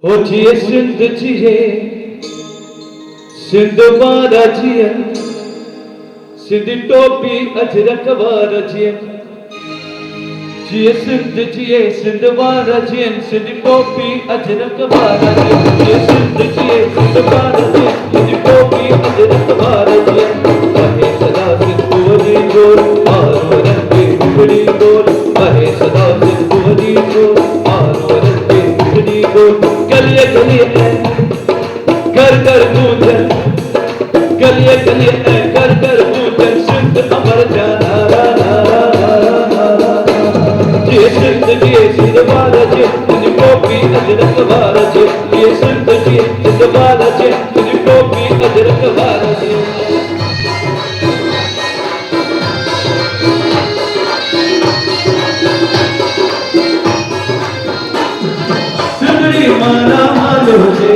ओ जिए सिंध जिए सिंध वारा जिए सिंध टोपी अजरक वारा जिए जिए सिंध वारा जिए सिंध टोपी अजरक वारा जिए सिंध वारा जिए सिंध टोपी अजरक वारा जिए वहे सदा सिंध वरी जोर मारो रंगे बिगड़ी बोल वहे सदा सिंध वरी जोर मारो रंगे बिगड़ी बोल गलिए गलिए कर कर पूजन गलिए गलिए कर कर पूजन सिंध अमर जाना ये सिंध वाला जे तुझ टोपी अजरक वाला जे ये सिंध वाला जे तुझ टोपी अजरक वाला जे सिंधड़ी माला मालो जे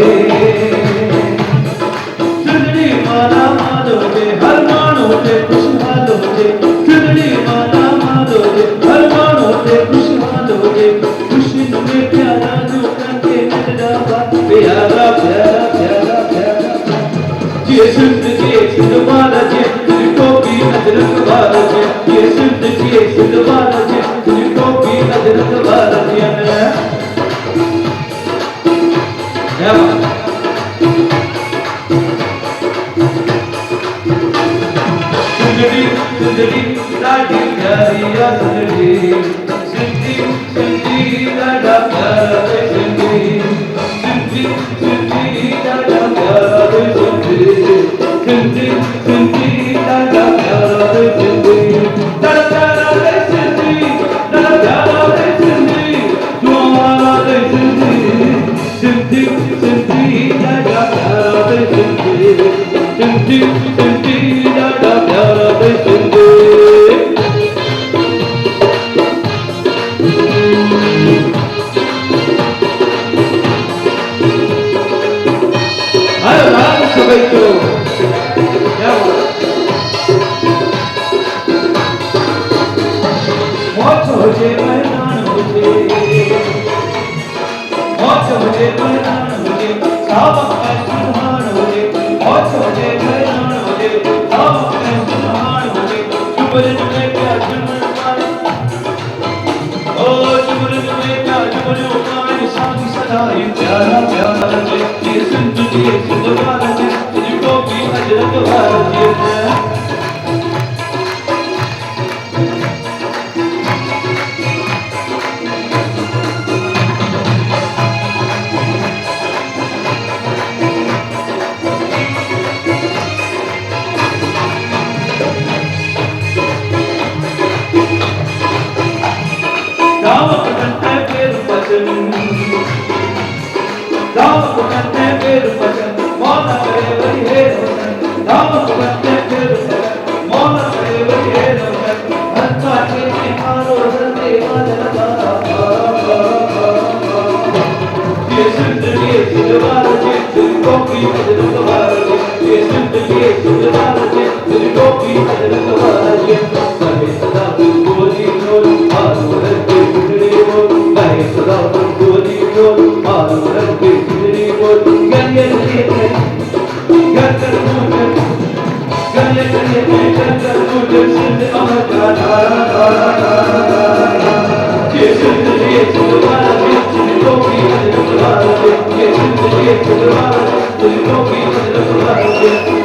सिंधड़ी माला मालो जे हर मानो ते खुशहाल हो जे सिंधड़ी माला मालो जे हर मानो ते खुशहाल हो जे खुशी में प्यारा जो करके नजरा बात प्यारा प्यारा प्यारा प्यारा ये सिंध वाला जे तुझ टोपी अजरक वाला जे ये सिंध वाला जे तुझ टोपी अजरक वाला जे सुंदरी लाडी प्यारिया सुंदरी सिंधी लाडा प्यारा सिंधी लाडा प्यारा सिंधी लाडा प्यारा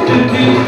Thank you.